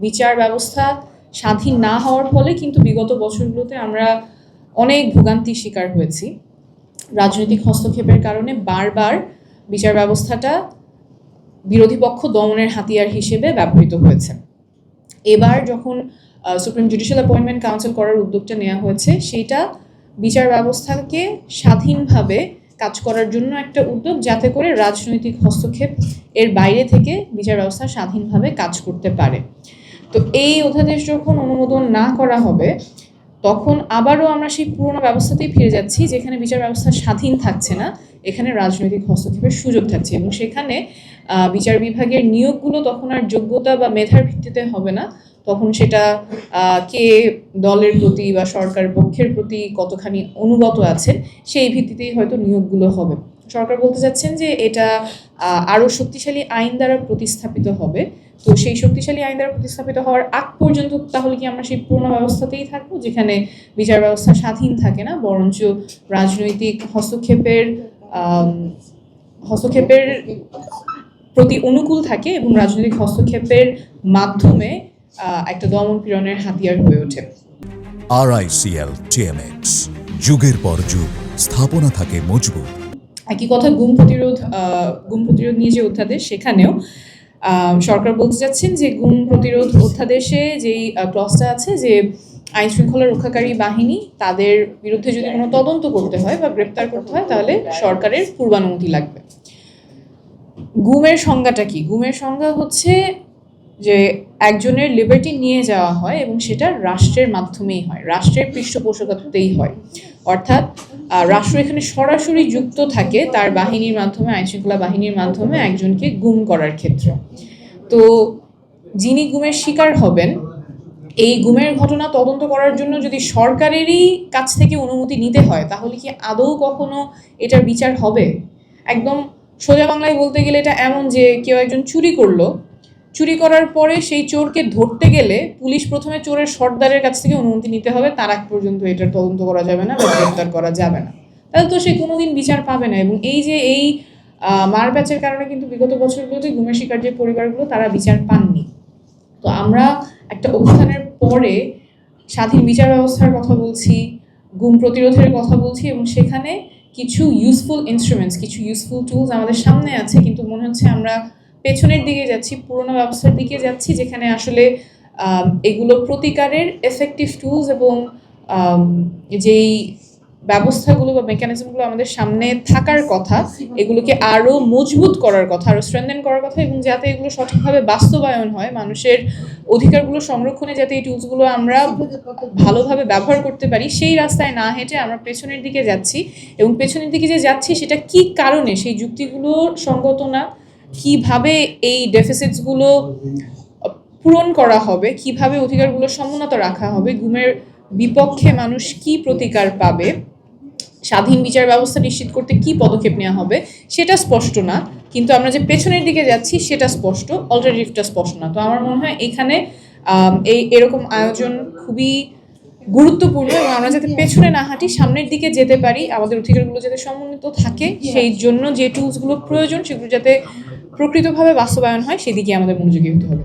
বিচার ব্যবস্থা স্বাধীন না হওয়ার ফলে কিন্তু বিগত বছরগুলোতে আমরা অনেক ভোগান্তির শিকার হয়েছি। রাজনৈতিক হস্তক্ষেপের কারণে বারবার বিচার ব্যবস্থাটা বিরোধী পক্ষ দমনের হাতিয়ার হিসেবে ব্যবহৃত হয়েছে। এবার যখন সুপ্রিম জুডিশিয়াল অ্যাপয়েন্টমেন্ট কাউন্সিল করার উদ্যোগটা নেওয়া হয়েছে, সেইটা বিচার ব্যবস্থাকে স্বাধীনভাবে কাজ করার জন্য একটা উদ্যোগ, যাতে করে রাজনৈতিক হস্তক্ষেপ এর বাইরে থেকে বিচার ব্যবস্থা স্বাধীনভাবে কাজ করতে পারে। তো এই অধ্যাদেশ যখন অনুমোদন না করা হবে, তখন আবারও আমরা সেই পুরোনো ব্যবস্থাতেই ফিরে যাচ্ছি, যেখানে বিচার ব্যবস্থা স্বাধীন থাকছে না, এখানে রাজনৈতিক হস্তক্ষেপের সুযোগ থাকছে, এবং সেখানে বিচার বিভাগের নিয়োগগুলো তখন আর যোগ্যতা বা মেধার ভিত্তিতে হবে না, তখন সেটা কে দলের প্রতি বা সরকার পক্ষের প্রতি কতখানি অনুগত আছেন সেই ভিত্তিতেই হয়তো নিয়োগগুলো হবে। সরকার বলতে চাচ্ছেন যে এটা আরও শক্তিশালী আইন দ্বারা প্রতিস্থাপিত হবে। তো সেই শক্তিশালী আইন দ্বারা প্রতিস্থাপিত হওয়ার আগ পর্যন্ত তাহলে কি আমরা সেই পুরোনো ব্যবস্থাতেই থাকবো, যেখানে বিচার ব্যবস্থা স্বাধীন থাকে না, বরঞ্চ রাজনৈতিক হস্তক্ষেপের প্রতি অনুকূল থাকে এবং রাজনৈতিক হস্তক্ষেপের মাধ্যমে একটা দমন পীড়নের হাতিয়ার হয়ে ওঠে। RICL TMX, যুগের পর যুগ স্থাপনা থাকে মজবুত। একই কথা গুম প্রতিরোধ নিয়ে যে অধ্যাদেশ, সেখানেও সরকার বলতে চাচ্ছেন যে গুম প্রতিরোধ অধ্যাদেশে যেই ক্লজটা আছে যে আইন শৃঙ্খলা রক্ষাকারী বাহিনী তাদের বিরুদ্ধে যদি কোনো তদন্ত করতে হয় বা গ্রেপ্তার করতে হয়, তাহলে সরকারের পূর্বানুমতি লাগবে। গুমের সংজ্ঞাটা কি? গুমের সংজ্ঞা হচ্ছে যে একজনের লিবার্টি নিয়ে যাওয়া হয় এবং সেটা রাষ্ট্রের মাধ্যমেই হয়, রাষ্ট্রের পৃষ্ঠপোষকতাতেই হয়। অর্থাৎ রাষ্ট্র এখানে সরাসরি যুক্ত থাকে তার বাহিনীর মাধ্যমে, আইনশৃঙ্খলা বাহিনীর মাধ্যমে একজনকে গুম করার ক্ষেত্রে। তো যিনি গুমের শিকার হবেন, এই গুমের ঘটনা তদন্ত করার জন্য যদি সরকারেরই কাছ থেকে অনুমতি নিতে হয়, তাহলে কি আদৌ কখনো এটার বিচার হবে? একদম সোজা বাংলায় বলতে গেলে এটা এমন যে কেউ একজন চুরি করলো, চুরি করার পরে সেই চোরকে ধরতে গেলে পুলিশ প্রথমে চোরের সর্দারের কাছ থেকে অনুমতি নিতে হবে, তার আগ পর্যন্ত এটার তদন্ত করা যাবে না বা গ্রেপ্তার করা যাবে না, তাহলে তো সে কোনোদিন বিচার পাবে না। এবং এই মারপ্যাচের কারণে কিন্তু বিগত বছরগুলোতে গুমের শিকার যে পরিবারগুলো, তারা বিচার পাননি। তো আমরা একটা অভ্যুত্থানের পরে স্বাধীন বিচার ব্যবস্থার কথা বলছি, গুম প্রতিরোধের কথা বলছি, এবং সেখানে কিছু ইউজফুল ইনস্ট্রুমেন্টস, কিছু ইউজফুল টুলস আমাদের সামনে আছে, কিন্তু মনে হচ্ছে আমরা পেছনের দিকে যাচ্ছি, পুরোনো ব্যবস্থার দিকে যাচ্ছি, যেখানে আসলে এগুলো প্রতিকারের এফেক্টিভ টুলস এবং যেই ব্যবস্থাগুলো বা মেকানিজমগুলো আমাদের সামনে থাকার কথা, এগুলোকে আরও মজবুত করার কথা, আরও স্ট্রেনথেন করার কথা, এবং যাতে এগুলো সঠিকভাবে বাস্তবায়ন হয়, মানুষের অধিকারগুলো সংরক্ষণে যাতে এই টুলসগুলো আমরা ভালোভাবে ব্যবহার করতে পারি, সেই রাস্তায় না হেঁটে আমরা পেছনের দিকে যাচ্ছি। এবং পেছনের দিকে যে যাচ্ছি সেটা কি কারণে, সেই যুক্তিগুলো সঙ্গত না, কিভাবে এই ডেফিসিটসগুলো পূরণ করা হবে, কিভাবে অধিকারগুলো সমুন্নত রাখা হবে, গুমের বিপক্ষে মানুষ কি প্রতিকার পাবে, স্বাধীন বিচার ব্যবস্থা নিশ্চিত করতে কি পদক্ষেপ নেওয়া হবে, সেটা স্পষ্ট না। কিন্তু আমরা যে পেছনের দিকে যাচ্ছি সেটা স্পষ্ট, অল্টারনেটিভটা স্পষ্ট না। তো আমার মনে হয় এখানে এরকম আয়োজন খুবই গুরুত্বপূর্ণ, এবং আমরা যাতে পেছনে না হাঁটি, সামনের দিকে যেতে পারি, আমাদের অধিকারগুলো যাতে সমন্বিত থাকে, সেই জন্য যে টুলসগুলো প্রয়োজন সেগুলো যাতে প্রকৃতভাবে বাস্তবায়ন হয়, সেদিকে আমাদের মনোযোগী হতে হবে।